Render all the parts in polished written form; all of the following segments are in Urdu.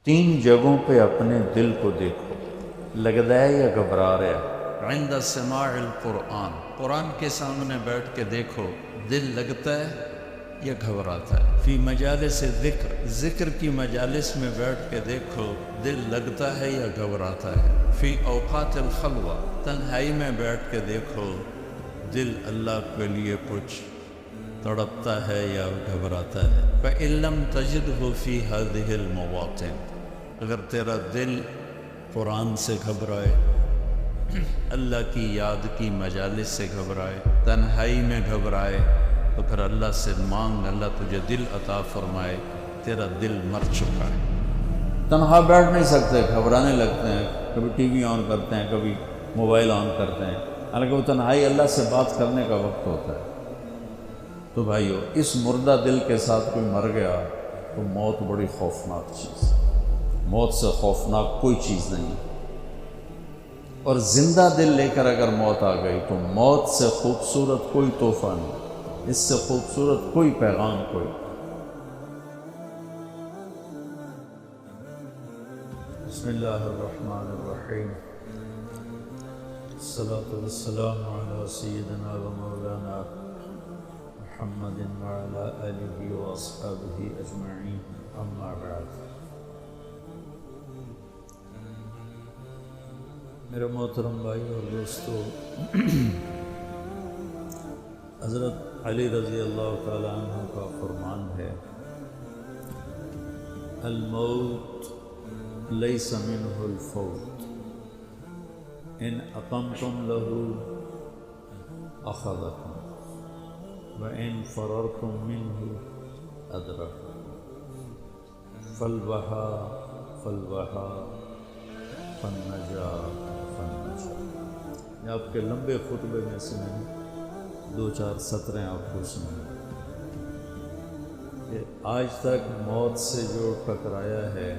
تین جگہوں پہ اپنے دل کو دیکھو، لگتا ہے یا گھبرا رہا ہے؟ عند سماع القرآن، قرآن کے سامنے بیٹھ کے دیکھو دل لگتا ہے یا گھبراتا ہے۔ فی مجالس ذکر، ذکر کی مجالس میں بیٹھ کے دیکھو دل لگتا ہے یا گھبراتا ہے۔ فی اوقات الخلوہ، تنہائی میں بیٹھ کے دیکھو دل اللہ کے لیے کچھ تڑپتا ہے یا گھبراتا ہے۔ فإن لم تجدہ فی ہذہ المواطن، اگر تیرا دل قرآن سے گھبرائے، اللہ کی یاد کی مجالس سے گھبرائے، تنہائی میں گھبرائے، تو پھر اللہ سے مانگ، اللہ تجھے دل عطا فرمائے، تیرا دل مر چکا ہے۔ تنہا بیٹھ نہیں سکتے، گھبرانے لگتے ہیں، کبھی ٹی وی آن کرتے ہیں، کبھی موبائل آن کرتے ہیں، حالانکہ وہ تنہائی اللہ سے بات کرنے کا وقت ہوتا ہے۔ تو بھائیو، اس مردہ دل کے ساتھ کوئی مر گیا تو موت بڑی خوفناک چیز ہے، موت سے خوفناک کوئی چیز نہیں ہے۔ اور زندہ دل لے کر اگر موت آ گئی تو موت سے خوبصورت کوئی تحفہ نہیں، اس سے خوبصورت کوئی پیغام کوئی۔ بسم اللہ الرحمن الرحیم، الصلاۃ والسلام علی سیدنا و مولانا محمد وعلی آلہ واصحابہ اجمعین، اما بعد۔ میرے محترم بھائی اور دوستو، حضرت علی رضی اللہ تعالی عنہ کا فرمان ہے، الموت لیس منہ الفوت، ان اقمتم لہ اخذکم وان فررتم منہ ادرککم، فالوہا فالوہا فالنجا فالنجا۔ یہ آپ کے لمبے خطبے میں سے میں دو چار سطریں آپ کو سنیں کہ آج تک موت سے جو ٹکرایا ہے،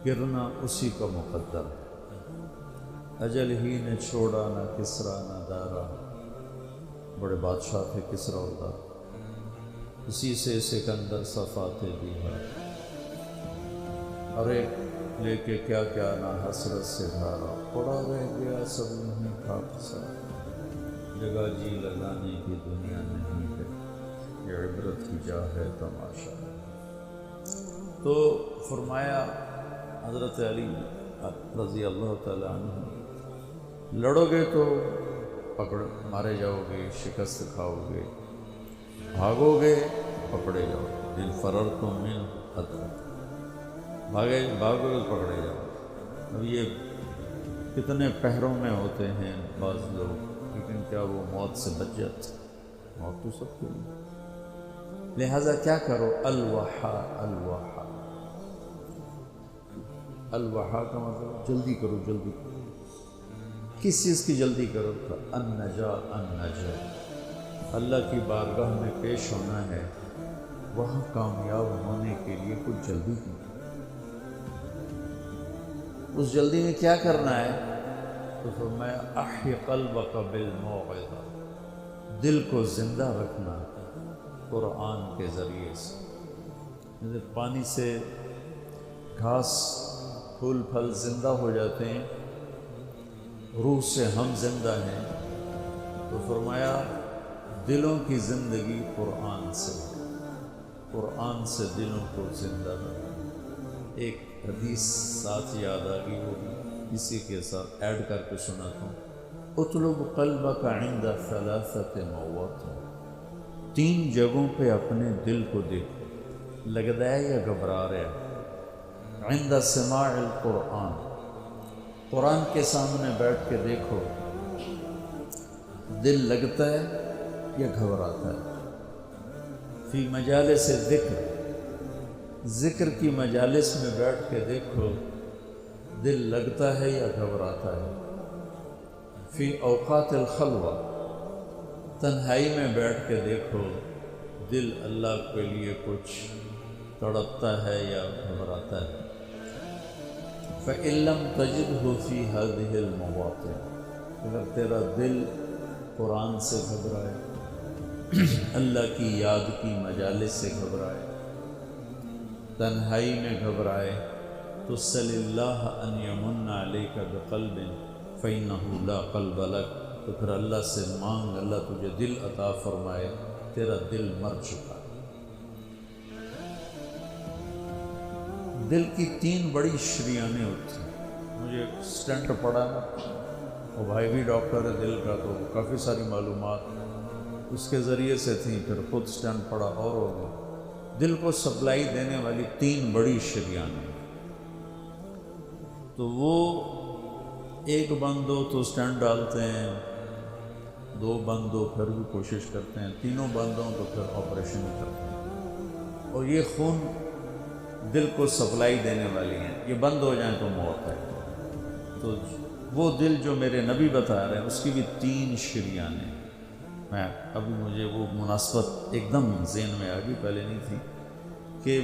گرنا اسی کا مقدر ہے۔ اجل ہی نے چھوڑا نہ کسرا نہ دارا، بڑے بادشاہ تھے کسرا اور دارا، اسی سے سکندر صفاتے دیہا، اور ایک لے کے کیا کیا نہ حسرت سے دھارا، پڑا رہ گیا سب نہیں خاک سا، جگہ جی لگانے کی دنیا نہیں ہے، یہ عبرت کی جا ہے تماشا۔ تو فرمایا حضرت علی رضی اللہ تعالیٰ عنہ، لڑو گے تو پکڑ مارے جاؤ گے، شکست کھاؤ گے، بھاگو گے پکڑے جاؤ گے، ان فررتم من ادرککم، بھاگو گے پکڑے جاؤ۔ اب یہ کتنے پہروں میں ہوتے ہیں بعض لوگ، لیکن کیا وہ موت سے بچ جاتے؟ موت تو سب کے لیے۔ لہٰذا کیا کرو، الوحا الوحا، الوحا کا مطلب جلدی کرو، جلدی کرو۔ کس چیز کی جلدی کرو؟ النجا النجا، اللہ کی بارگاہ میں پیش ہونا ہے، وہاں کامیاب ہونے کے لیے کچھ جلدی کی۔ اس جلدی میں کیا کرنا ہے؟ تو فرمایا احی قلبک بالموعظہ، دل کو زندہ رکھنا قرآن کے ذریعے سے۔ جیسے پانی سے گھاس پھول پھل زندہ ہو جاتے ہیں، روح سے ہم زندہ ہیں، تو فرمایا دلوں کی زندگی قرآن سے، قرآن سے دلوں کو زندہ رکھنا۔ ایک حدیث ساتھ یاد آ گئی، وہ اسی کے ساتھ ایڈ کر کے سناتا ہوں۔ اطلب قلبک عند ثلاثۃ مواطن، تین جگہوں پہ اپنے دل کو دیکھو، لگتا ہے یا گھبرا رہا ہے؟ عند سماع القرآن، قرآن کے سامنے بیٹھ کے دیکھو دل لگتا ہے یا گھبراتا ہے۔ فی مجالس ذکر، ذکر کی مجالس میں بیٹھ کے دیکھو دل لگتا ہے یا گھبراتا ہے۔ فی اوقات الخلوہ، تنہائی میں بیٹھ کے دیکھو دل اللہ کے لیے کچھ تڑپتا ہے یا گھبراتا ہے۔ فإن لم تجدہ فی ہذہ المواطن، اگر تیرا دل قرآن سے گھبرائے، اللہ کی یاد کی مجالس سے گھبرائے، تنہائی میں گھبرائے تو صلی اللہ ان یمن علیک بقلب فإنہ لا قلب لک، تو پھر اللہ سے مانگ اللہ تجھے دل عطا فرمائے، تیرا دل مر چکا ہے۔ دل کی 3 بڑی شریانیں ہوتی ہیں۔ مجھے سٹنٹ پڑا نا، وہ بھائی بھی ڈاکٹر ہے دل کا، تو کافی ساری معلومات اس کے ذریعے سے تھیں، پھر خود سٹنٹ پڑا اور ہو گیا۔ دل کو سپلائی دینے والی 3 بڑی شریانیں، تو وہ ایک بند ہو تو سٹنٹ ڈالتے ہیں، 2 بند ہو پھر بھی کوشش کرتے ہیں، 3 بند ہوں تو پھر آپریشن کرتے ہیں۔ اور یہ خون دل کو سپلائی دینے والی ہیں، یہ بند ہو جائیں تو موت ہے۔ تو وہ دل جو میرے نبی بتا رہے ہیں اس کی بھی 3 شریانیں، میں ابھی مجھے وہ مناسبت ایک دم ذہن میں آ گئی، پہلے نہیں تھی، کہ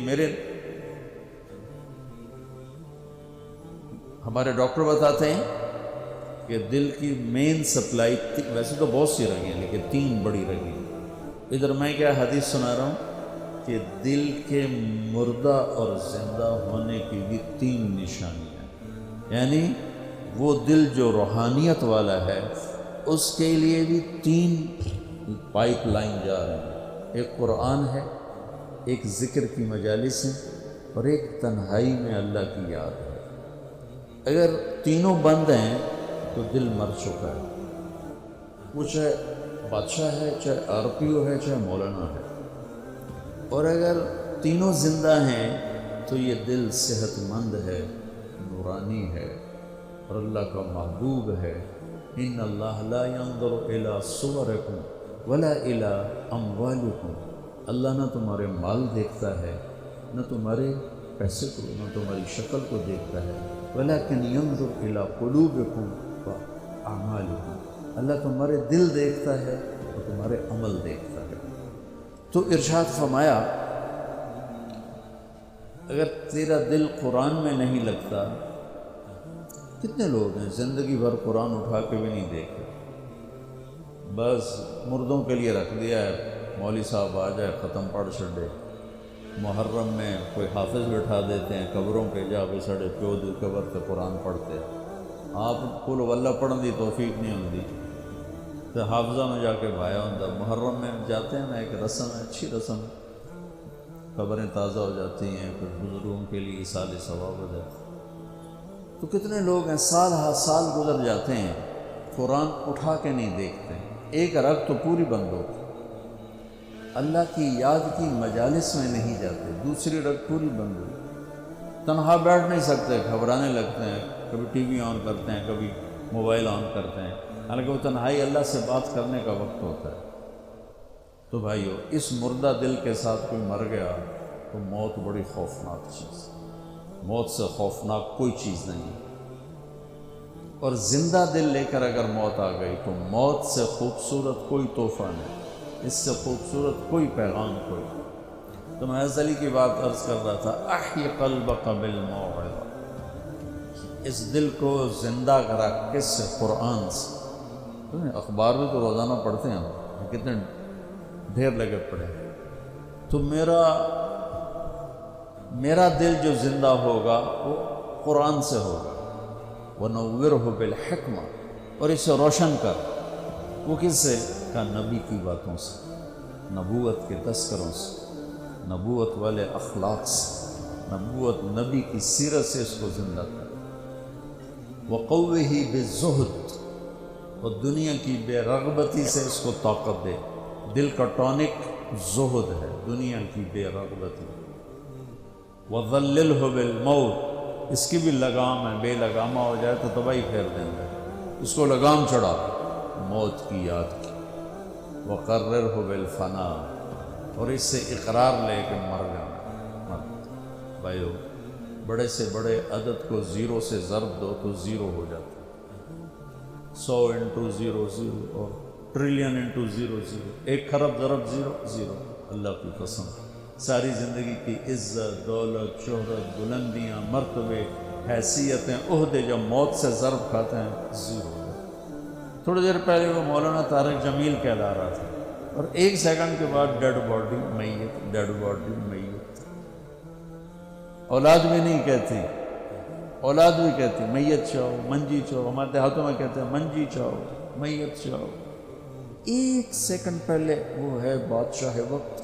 ہمارے ڈاکٹر بتاتے ہیں کہ دل کی مین سپلائی، ویسے تو بہت سی رگیں ہیں لیکن 3 بڑی رگیں۔ ادھر میں کیا حدیث سنا رہا ہوں کہ دل کے مردہ اور زندہ ہونے کی بھی 3 نشانیاں، یعنی وہ دل جو روحانیت والا ہے اس کے لیے بھی 3 پائپ لائن جا رہے ہیں، ایک قرآن ہے، ایک ذکر کی مجالس ہیں، اور ایک تنہائی میں اللہ کی یاد ہے۔ اگر تینوں بند ہیں تو دل مر چکا ہے، وہ چاہے بادشاہ ہے، چاہے RPO ہے، چاہے مولانا ہے۔ اور اگر تینوں زندہ ہیں تو یہ دل صحت مند ہے، نورانی ہے، اور اللہ کا محبوب ہے۔ ان اللہ لا ينظر الى صورکم ولا الى اموالکم، اللہ نہ تمہارے مال دیکھتا ہے، نہ تمہارے پیسے کو، نہ تمہاری شکل کو دیکھتا ہے، ولکن ينظر الى قلوبکم واعمالکم، اللہ تمہارے دل دیکھتا ہے اور تمہارے عمل دیکھتا ہے۔ تو ارشاد فرمایا اگر تیرا دل قرآن میں نہیں لگتا، کتنے لوگ ہیں زندگی بھر قرآن اٹھا کے بھی نہیں دیکھے، بس مردوں کے لیے رکھ دیا ہے، مولوی صاحب آ جائے ختم پڑھ چھڑے۔ محرم میں کوئی حافظ بٹھا دیتے ہیں قبروں پہ، جا کے سڑے پیو دی قبر سے قرآن پڑھتے ہیں۔ آپ قل واللہ پڑھن دی توفیق نہیں ہوتی تو حافظہ میں جا کے بھایا ہوتا۔ محرم میں جاتے ہیں نا، ایک رسم ہے، اچھی رسم، قبریں تازہ ہو جاتی ہیں، پھر بزرگوں کے لیے ایصال ثواب ہو جاتا ہے۔ تو کتنے لوگ ہیں سال ہر سال گزر جاتے ہیں، قرآن اٹھا کے نہیں دیکھتے، ایک رگ تو پوری بند ہوتی، اللہ کی یاد کی مجالس میں نہیں جاتے، دوسری رگ پوری بند ہوئی، تنہا بیٹھ نہیں سکتے، گھبرانے لگتے ہیں، کبھی ٹی وی آن کرتے ہیں، کبھی موبائل آن کرتے ہیں، حالانکہ وہ تنہائی اللہ سے بات کرنے کا وقت ہوتا ہے۔ تو بھائیو، اس مردہ دل کے ساتھ کوئی مر گیا تو موت بڑی خوفناک چیز ہے، موت سے خوفناک کوئی چیز نہیں ہے۔ اور زندہ دل لے کر اگر موت آ گئی تو موت سے خوبصورت کوئی تحفہ نہیں، اس سے خوبصورت کوئی پیغام کوئی۔ تو میں علی کی بات عرض کر رہا تھا، احی قلبک بالموعظہ، اس دل کو زندہ کرا کس سے؟ قرآن سے۔ اخبار بھی تو روزانہ پڑھتے ہیں ہم، کتنے ڈھیر لگے پڑے۔ تو میرا دل جو زندہ ہوگا وہ قرآن سے ہوگا، وَنَوِّرْهُ بِالْحِکْمَةِ، اور اسے روشن کر، وہ کس سے؟ کا نبی کی باتوں سے، نبوت کے تذکروں سے، نبوت والے اخلاق سے، نبوت نبی کی سیرت سے اس کو زندہ کر۔ وَقَوِّهِ بِالزُّهْدِ، اور دنیا کی بے رغبتی سے اس کو طاقت دے۔ دل کا ٹونک زہد ہے، دنیا کی بے رغبتی۔ وَظَلِّلْهُ بِالْمَوْتِ، اس کی بھی لگام ہے، بے لگامہ ہو جائے تو تباہی پھیر دیں گے، اس کو لگام چڑھا موت کی یاد کی۔ وَقَرِّرْهُ بِالْفَنَاءِ، اور اس سے اقرار لے کے مر جانا۔ بھائیو، بڑے سے بڑے عدد کو 0 سے ضرب دو تو 0 ہو جاتا ہے، 100 انٹو 0 0، اور ٹریلین انٹو 0 0، 1 خرب ضرب 0 0۔ اللہ کی قسم، ساری زندگی کی عزت، دولت، شہرت، بلندیاں، مرتبے، حیثیتیں، عہدے جب موت سے ضرب کھاتے ہیں 0 ہو جاتے ہیں۔ تھوڑی دیر پہلے وہ مولانا طارق جمیل کہلا رہا تھا، اور 1 سیکنڈ کے بعد ڈیڈ باڈی میت، ڈیڈ باڈی میت۔ اولاد بھی نہیں کہتی، اولاد بھی کہتی میت چاہو، منجی چاہو، ہمارے دیہاتوں میں کہتے ہیں منجی چاہو، میت چاہو۔ ایک سیکنڈ پہلے وہ ہے بادشاہ وقت،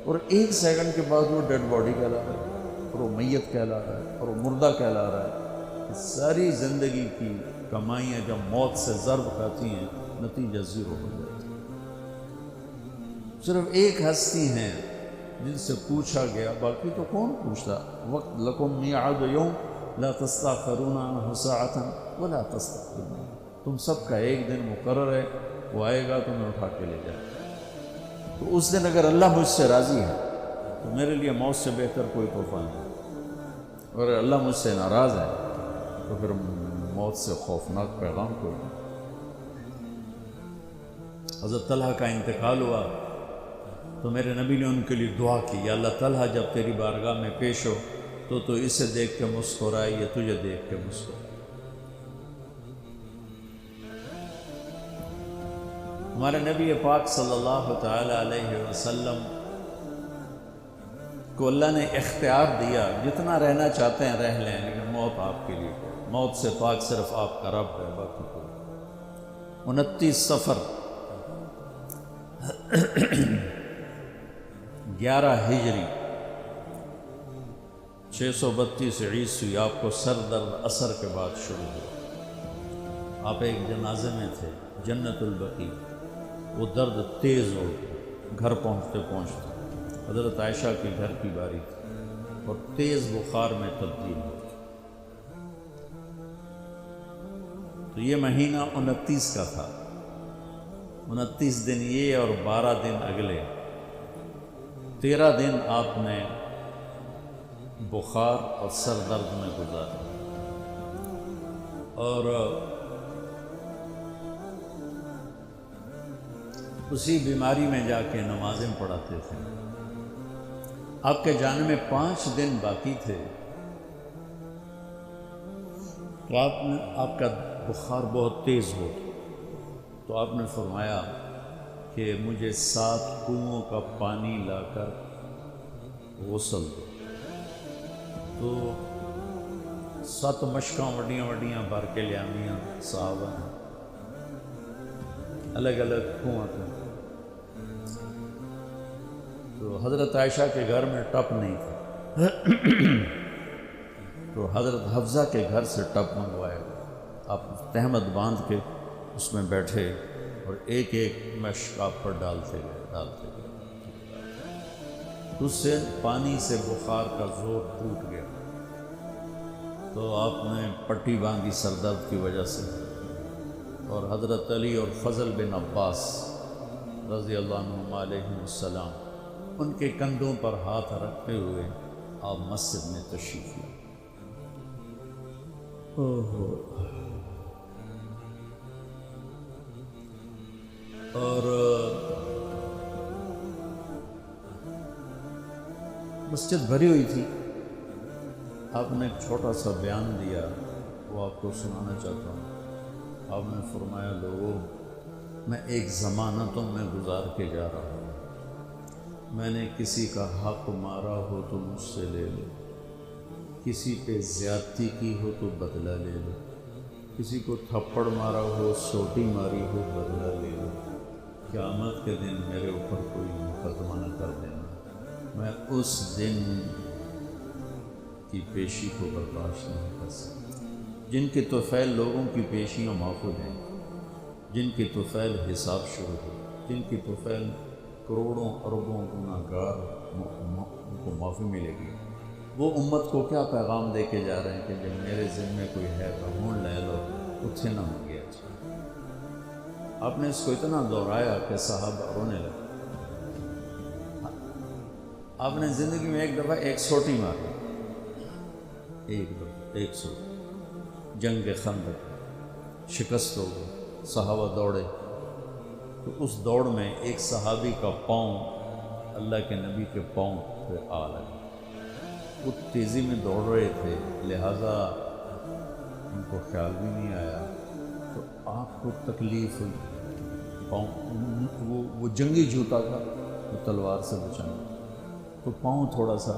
اور ایک سیکنڈ کے بعد وہ ڈیڈ باڈی کہلا رہا ہے، اور وہ میت کہلا رہا ہے، اور وہ مردہ کہلا رہا ہے۔ ساری زندگی کی کمائیاں جب موت سے ضرب کھاتی ہیں، نتیجہ زیرو ہو جاتا ہے۔ صرف ایک ہستی ہیں جن سے پوچھا گیا، باقی تو کون پوچھتا؟ وقت لکم میعاد یوم لا تستاخرون عنہ ساعۃ ولا تستقدمون، تم سب کا ایک دن مقرر ہے، وہ آئے گا تمہیں اٹھا کے لے جائے گا۔ تو اس دن اگر اللہ مجھ سے راضی ہے تو میرے لیے موت سے بہتر کوئی تحفہ نہیں، اور اگر اللہ مجھ سے ناراض ہے تو پھر موت سے خوفناک پیغام کوئی نہیں۔ حضرت طلحہ کا انتقال ہوا تو میرے نبی نے ان کے لیے دعا کی، یا اللہ طلحہ جب تیری بارگاہ میں پیش ہو تو اسے دیکھ کے مسکرائے، یا تجھے دیکھ کے مسکرائے۔ ہمارے نبی پاک صلی اللہ تعالی علیہ وسلم کو اللہ نے اختیار دیا، جتنا رہنا چاہتے ہیں رہ لیں، لیکن موت آپ کے لیے ہے، موت سے پاک صرف آپ کا رب ہے، باقی کوئی۔ 29 صفر 11 ہجری 632 عیسوی آپ کو سر درد اثر کے بعد شروع ہوا۔ آپ ایک جنازے میں تھے جنت البقیع، وہ درد تیز ہو گھر پہنچتے پہنچتے حضرت عائشہ کے گھر کی باری تھی اور تیز بخار میں تبدیل ہو۔ تو یہ مہینہ 29 کا تھا، 29 دن یہ اور 12 دن اگلے، 13 دن آپ نے بخار اور سر درد میں گزارا، اور اسی بیماری میں جا کے نمازیں پڑھاتے تھے۔ آپ کے جانے میں 5 دن باقی تھے تو آپ کا بخار بہت تیز ہو، تو آپ نے فرمایا کہ مجھے 7 کنوؤں کا پانی لا کر غسل دو۔ تو 7 مشکاں وڈیاں وڈیاں بھر کے لے آندیاں صحابہ نے، الگ الگ کنواں تھے۔ تو حضرت عائشہ کے گھر میں ٹپ نہیں تھا، تو حضرت حفصہ کے گھر سے ٹپ منگوایا گیا۔ آپ تہمت باندھ کے اس میں بیٹھے اور ایک ایک مشک آپ پر ڈالتے گئے۔ اس سے پانی سے بخار کا زور ٹوٹ گیا، تو آپ نے پٹی باندھی سر درد کی وجہ سے، اور حضرت علی اور فضل بن عباس رضی اللہ عنہم علیہ السلام ان کے کندھوں پر ہاتھ رکھتے ہوئے آپ مسجد میں تشریف لائے۔ اور مسجد بھری ہوئی تھی۔ آپ نے ایک چھوٹا سا بیان دیا، وہ آپ کو سنانا چاہتا ہوں۔ آپ نے فرمایا، لوگوں، میں ایک زمانہ تم میں گزار کے جا رہا ہوں، میں نے کسی کا حق مارا ہو تو مجھ سے لے لو، کسی پہ زیادتی کی ہو تو بدلہ لے لو، کسی کو تھپڑ مارا ہو، سوٹی ماری ہو، بدلہ لے لو، قیامت کے دن میرے اوپر کوئی مقدمہ نہ کر دینا، میں اس دن کی پیشی کو برداشت نہیں کر سکتا۔ جن کے طفیل لوگوں کی پیشیاں معاف ہو جائیں، جن کی طفیل حساب شروع ہو، جن کی طفیل کروڑوں اربوں گناہ گار ان کو معافی ملے گی، وہ امت کو کیا پیغام دے کے جا رہے ہیں کہ جب میرے ذمے کوئی ہے تو ہون لے لو، اتھے نہ ہو گیا۔ آپ نے اس کو اتنا دہرایا کہ صحابہ رونے لگے۔ آپ نے زندگی میں ایک دفعہ ایک سوٹی ماری، ایک دفعہ 100، جنگ خندق، شکست ہو گئی، صحابہ دوڑے، تو اس دوڑ میں ایک صحابی کا پاؤں اللہ کے نبی کے پاؤں پہ آ لگا۔ وہ تیزی میں دوڑ رہے تھے، لہٰذا ان کو خیال بھی نہیں آیا، تو آپ کو تکلیف ہوئی۔ پاؤں وہ جنگی جوتا تھا، وہ تلوار سے بچانا، تو پاؤں تھوڑا سا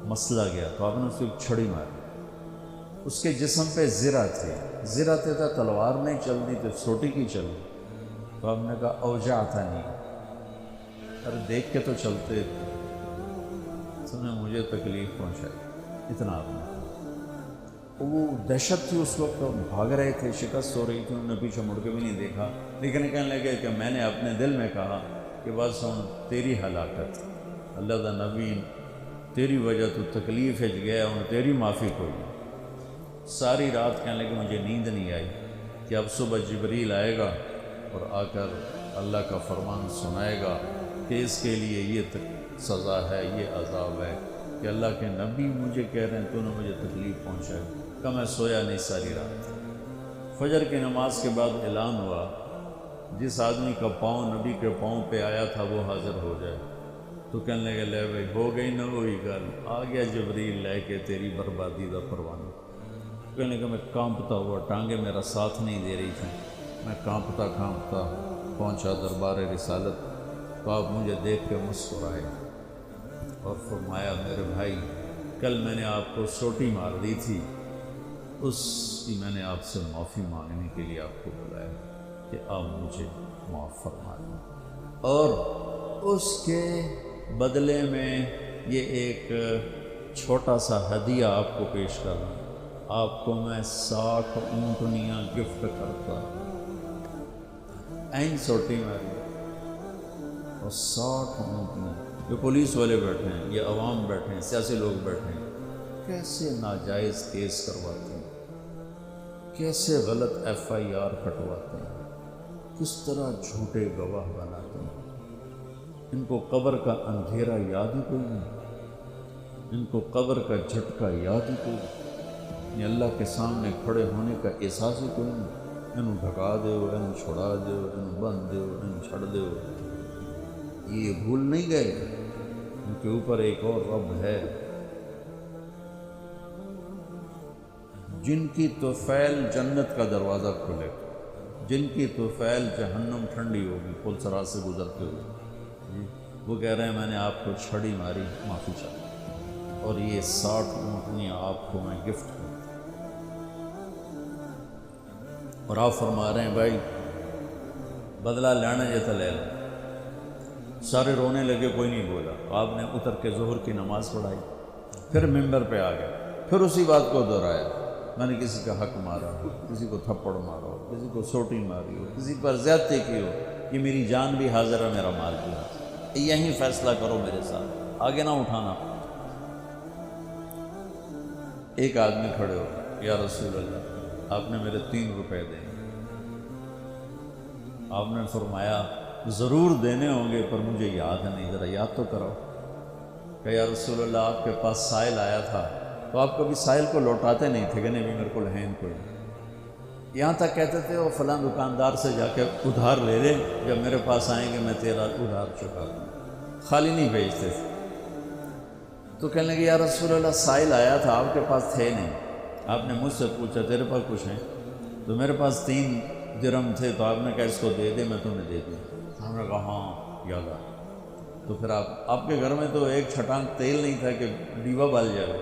مسلا گیا تو آپ نے اس کو ایک چھڑی ماری. اس کے جسم پہ زرہ تھی. زرہ تھے تو تلوار نہیں چلنی تو سوٹی کی چلنی. تو آپ نے کہا اوجعتنی نہیں، ارے دیکھ کے تو چلتے. سنے مجھے تکلیف پہنچائی اتنا. آپ نے وہ دہشت تھی اس وقت، بھاگ رہے تھے، شکست ہو رہی تھی، انہوں نے پیچھے مڑ کے بھی نہیں دیکھا. لیکن کہنے لگے کہ میں نے اپنے دل میں کہا کہ بس ہوں تیری ہلاکت، اللہ دا نبی تیری وجہ تو تکلیف ہے گیا ہوں، تیری معافی کوئی. ساری رات کہنے لگے مجھے نیند نہیں آئی کہ اب صبح جبریل آئے گا اور آ کر اللہ کا فرمان سنائے گا کہ اس کے لیے یہ سزا ہے، یہ عذاب ہے کہ اللہ کے نبی مجھے کہہ رہے ہیں تو نے مجھے تکلیف پہنچائی. کہ میں سویا نہیں ساری رات. فجر کی نماز کے بعد اعلان ہوا جس آدمی کا پاؤں نبی کے پاؤں پہ آیا تھا وہ حاضر ہو جائے. تو کہنے لگے لے بھائی ہو گئی نہ وہی گل، آ گیا جبریل لے کے تیری بربادی دا پروانہ. کہنے لگا میں کانپتا ہوا، ٹانگیں میرا ساتھ نہیں دے رہی تھیں، میں کانپتا پہنچا دربار رسالت. تو آپ مجھے دیکھ کے مسکرائے اور فرمایا میرے بھائی کل میں نے آپ کو سوٹی مار دی تھی، اس کی میں نے آپ سے معافی مانگنے کے لیے آپ کو بلایا کہ آپ مجھے معاف فرما دیں، اور اس کے بدلے میں یہ ایک چھوٹا سا ہدیہ آپ کو پیش کر رہا ہوں. آپ کو میں 60 اونٹنیاں گفٹ کرتا. این سوٹی ماری اور 60 اونٹنیاں. جو پولیس والے بیٹھے ہیں، یہ عوام بیٹھے ہیں، سیاسی لوگ بیٹھے ہیں، کیسے ناجائز کیس کرواتے ہیں، کیسے غلط FIR کٹواتے ہیں، کس طرح جھوٹے گواہ بناتے ہیں. ان کو قبر کا اندھیرا یاد ہی کوئی نہیں، ان کو قبر کا جھٹکا یاد ہی کوئی نہیں، اللہ کے سامنے کھڑے ہونے کا احساس ہی کوئی نہیں. انہوں ڈھکا دیو، انہوں چھڑا دیو، انہوں بند دیو، انہوں چھڑ دیو. یہ بھول نہیں گئے ان کے اوپر ایک اور رب ہے جن کی طفیل جنت کا دروازہ کھلے، جن کی طفیل جہنم ٹھنڈی ہوگی پلسرا سے گزرتے ہوئے. وہ کہہ رہے ہیں میں نے آپ کو چھڑی ماری، معافی چاہتا، اور یہ 60 اونٹنیاں آپ کو میں گفٹ کروں. اور آپ فرما رہے ہیں بھائی بدلہ لینا جیتا لے لو. سارے رونے لگے، کوئی نہیں بولا. آپ نے اتر کے ظہر کی نماز پڑھائی، پھر ممبر پہ آ گیا، پھر اسی بات کو دہرایا. میں نے کسی کا حق مارا ہو، کسی کو تھپڑ مارا ہو، کسی کو سوٹی ماری ہو، کسی پر زیادتی کی ہو، یہ میری جان بھی حاضر ہے، میرا مال بھی حاضر. یہیں فیصلہ کرو میرے ساتھ، آگے نہ اٹھانا. ایک آدمی کھڑے ہو، یا رسول اللہ آپ نے میرے 3 روپے دیں. آپ نے فرمایا ضرور دینے ہوں گے پر مجھے یاد نہیں، ذرا یاد تو کرو. کہ یا رسول اللہ آپ کے پاس سائل آیا تھا تو آپ کبھی سائل کو لوٹاتے نہیں تھے کہ نہیں میرے کو لہین کوئی. یہاں تک کہتے تھے وہ فلاں دکاندار سے جا کے ادھار لے لے، جب میرے پاس آئیں گے میں تیرا ادھار چکا دوں. خالی نہیں بھیجتے تھے. تو کہنے لگے یا رسول اللہ سائل آیا تھا آپ کے پاس تھے نہیں، آپ نے مجھ سے پوچھا تیرے پاس کچھ ہیں؟ تو میرے پاس 3 درہم تھے. تو آپ نے کہا اس کو دے دے، میں تمہیں دے دوں. ہم نے کہا ہاں یاد آ. تو پھر آپ کے گھر میں تو ایک چھٹانک تیل نہیں تھا کہ ڈیوا بال جائے.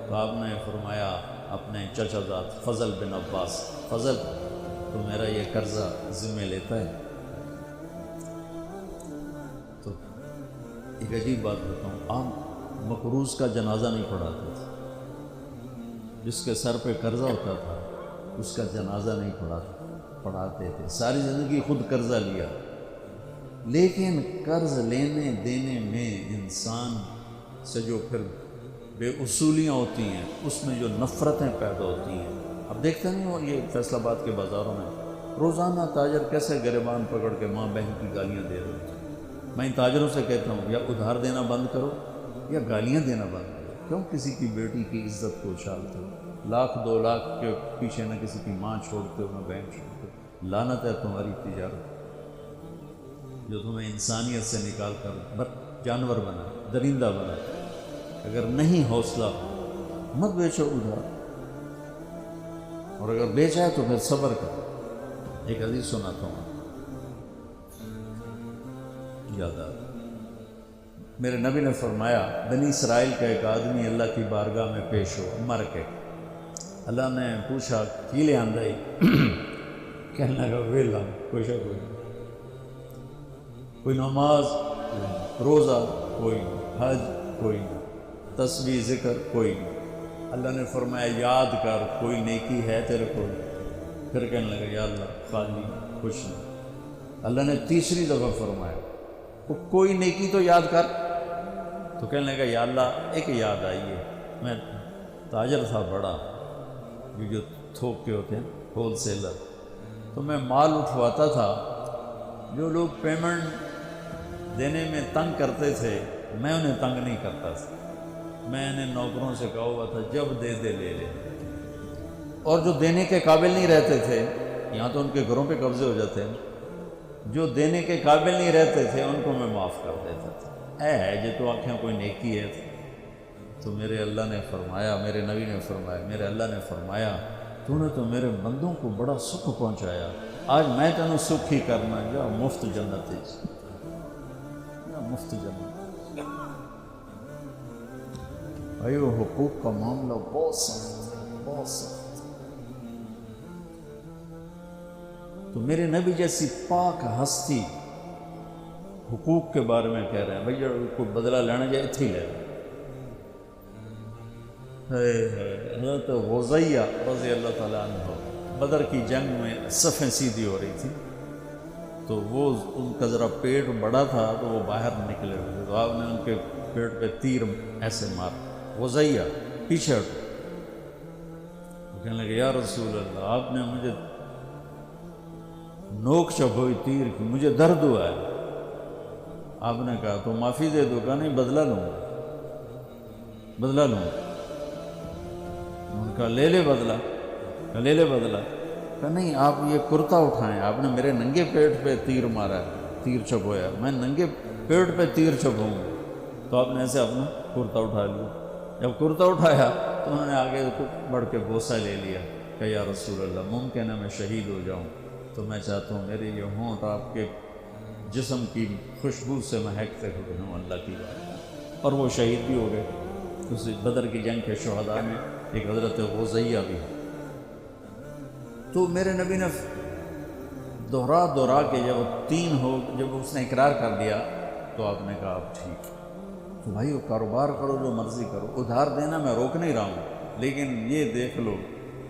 تو آپ نے فرمایا اپنے چچا زاد فضل بن عباس، فضل تو میرا یہ قرضہ ذمہ لیتا ہے. تو ایک عجیب بات بتاؤں، عام مقروض کا جنازہ نہیں پڑھاتے تھے. جس کے سر پہ قرضہ ہوتا تھا اس کا جنازہ نہیں پڑھاتے تھے. ساری زندگی خود قرضہ لیا، لیکن قرض لینے دینے میں انسان سے جو پھر بے اصولیاں ہوتی ہیں اس میں جو نفرتیں پیدا ہوتی ہیں. اب دیکھتے نہیں ہو یہ فیصل آباد کے بازاروں میں روزانہ تاجر کیسے گریبان پکڑ کے ماں بہن کی گالیاں دے رہے ہیں. میں ان تاجروں سے کہتا ہوں یا ادھار دینا بند کرو یا گالیاں دینا بند کرو. کیوں کسی کی بیٹی کی عزت کو اچھالتے ہو؟ 1,00,000 2 لاکھ کے پیچھے نہ کسی کی ماں چھوڑتے ہو نہ بہن چھوڑتے ہو. لعنت ہے تمہاری تجارت جو تمہیں انسانیت سے نکال کر جانور بنا، درندہ بنا. اگر نہیں حوصلہ مت بیچو ادھار، اور اگر بیچا ہے تو پھر صبر کرو. ایک حدیث سناتا ہوں، یاد آ میرے نبی نے فرمایا بنی اسرائیل کا ایک آدمی اللہ کی بارگاہ میں پیش ہو مر کے. اللہ نے پوچھا کی لے آندہ ہی کہنے لگا ویلا کوئی شک کوئی نماز روزہ کوئی حج کوئی تسبیح ذکر کوئی نہیں. اللہ نے فرمایا یاد کر کوئی نیکی ہے تیرے کو. پھر کہنے لگا یا اللہ خالی کچھ نہیں. اللہ نے تیسری دفعہ فرمایا کوئی نیکی تو یاد کر. تو کہنے لگا یا اللہ ایک یاد آئی ہے. میں تاجر تھا بڑا یہ جو تھوک کے ہوتے ہیں ہول سیلر, تو میں مال اٹھواتا تھا. جو لوگ پیمنٹ دینے میں تنگ کرتے تھے میں انہیں تنگ نہیں کرتا تھا. میں نے نوکروں سے کہا ہوا تھا جب دے دے لے لے. اور جو دینے کے قابل نہیں رہتے تھے یہاں تو ان کے گھروں پہ قبضے ہو جاتے ہیں, جو دینے کے قابل نہیں رہتے تھے ان کو میں معاف کر دیتا تھا. ہے جو تو آنکھیں کوئی نیکی ہے. تو میرے اللہ نے فرمایا, میرے نبی نے فرمایا, میرے اللہ نے فرمایا تو نے تو میرے بندوں کو بڑا سکھ پہنچایا, آج میں تینوں سکھ ہی کرنا. یا مفت جنت یا مفت جنت. بھائی وہ حقوق کا معاملہ بہت سخت ہے, بہت سخت. تو میرے نبی جیسی پاک ہستی حقوق کے بارے میں کہہ رہے ہیں بھائی کوئی بدلہ لینا جائے اتھی لے. حضرت غزیہ رضی اللہ تعالیٰ عنہ بدر کی جنگ میں صفیں سیدھی ہو رہی تھی, تو وہ ان کا ذرا پیٹ بڑا تھا تو وہ باہر نکلے ہوئے تھے. تو آپ نے ان کے پیٹ پہ تیر ایسے مار. غزیہ پیچھے ہٹو. کہنے لگے یا رسول اللہ آپ نے مجھے نوک چپ ہوئی تیر کی, مجھے درد ہوا ہے. آپ نے کہا تو معافی دے دو. کہا نہیں بدلہ لوں بدلہ لوں. ان کا لے لے بدلہ. کہا لے لے بدلہ. کہا نہیں آپ یہ کرتا اٹھائیں, آپ نے میرے ننگے پیٹ پہ تیر مارا ہے, تیر چبھویا, میں ننگے پیٹ پہ تیر چبھوں. تو آپ نے ایسے اپنا کرتا اٹھا لیا. جب کرتا اٹھایا تو انہوں نے آگے بڑھ کے بوسہ لے لیا کہ یا رسول اللہ ممکن ہے میں شہید ہو جاؤں, تو میں چاہتا ہوں میرے یہ ہونٹ آپ کے جسم کی خوشبو سے مہکتے ہوئے ہوں اللہ کی بات. اور وہ شہید بھی ہو گئے. اس بدر کی جنگ کے شہداء میں ایک حضرت غزیہ بھی ہے. تو میرے نبی نے دوہرا کے جب اس نے اقرار کر دیا تو آپ نے کہا اب ٹھیک تو بھائی وہ کاروبار کرو جو مرضی کرو, ادھار دینا میں روک نہیں رہا ہوں, لیکن یہ دیکھ لو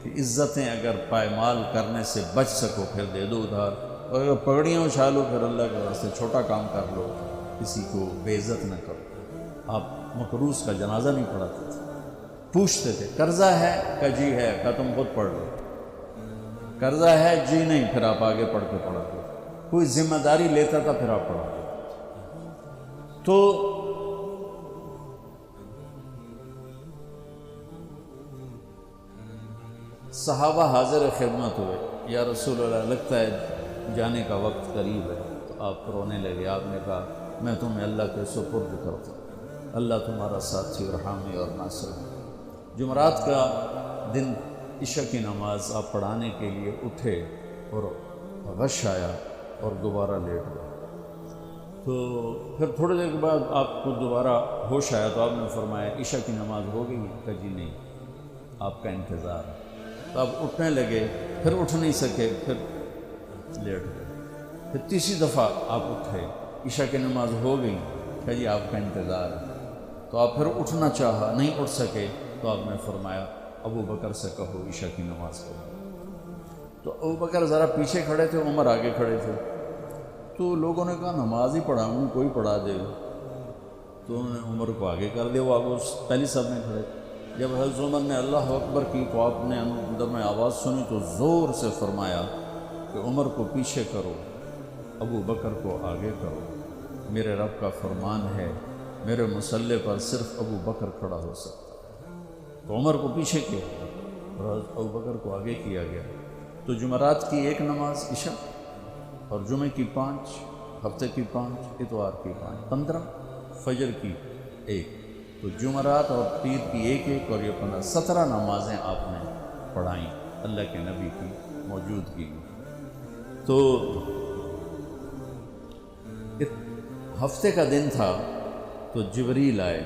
کہ عزتیں اگر پائمال کرنے سے بچ سکو پھر دے دو ادھار, اور اگر پگڑیاں اچھالو پھر اللہ کے واسطے چھوٹا کام کر لو, کسی کو بے عزت نہ کرو. آپ مقروض کا جنازہ نہیں پڑھاتے تھے, پوچھتے تھے قرضہ ہے کہ جی ہے, کہ تم خود پڑھ لو. قرضہ ہے جی نہیں, پھر آپ آگے پڑھ کے پڑھاتے. کوئی ذمہ داری لیتا تھا پھر آپ پڑھاتے. تو صحابہ حاضر خدمت ہوئے, یا رسول اللہ لگتا ہے جانے کا وقت قریب ہے. تو آپ رونے لگے. آپ نے کہا میں تمہیں اللہ کے سپرد کرتا ہوں, اللہ تمہارا ساتھی اور حامی اور ناصر ہے. جمعرات کا دن عشاء کی نماز آپ پڑھانے کے لیے اٹھے اور غش آیا اور دوبارہ لیٹ گئے. تو پھر تھوڑی دیر کے بعد آپ کو دوبارہ ہوش آیا تو آپ نے فرمایا عشاء کی نماز ہو گئی؟ کہ جی نہیں, آپ کا انتظار ہے. تو آپ اٹھنے لگے, پھر اٹھ نہیں سکے, پھر لیٹ گئے. پھر تیسری دفعہ آپ اٹھے, عشاء کی نماز ہو گئی, کہ جی آپ کا انتظار ہے. تو آپ پھر اٹھنا چاہا, نہیں اٹھ سکے, تو آپ نے فرمایا ابو بکر سے کہو عشاء کی نماز پڑھو. تو ابو بکر ذرا پیچھے کھڑے تھے, عمر آگے کھڑے تھے. تو لوگوں نے کہا نماز ہی پڑھاؤں, کوئی پڑھا دے. تو انہوں نے عمر کو آگے کر دیا, وہ آگے پہلی صف میں کھڑے. جب حضرت عمر نے اللہ اکبر کی تو آپ نے اندر میں آواز سنی تو زور سے فرمایا کہ عمر کو پیچھے کرو, ابو بکر کو آگے کرو. میرے رب کا فرمان ہے میرے مصلی پر صرف ابو بکر کھڑا ہو سکتا. تو عمر کو پیچھے کیا اور ابو بکر کو آگے کیا گیا. تو جمعرات کی ایک نماز عشاء, اور جمعے کی 5, ہفتے کی 5, اتوار کی 5, 15, فجر کی 1. تو جمعرات اور پیر کی 1 اور یہ 15, 17 نمازیں آپ نے پڑھائیں اللہ کے نبی کی موجودگی میں. تو ہفتے کا دن تھا تو جبریل آئے،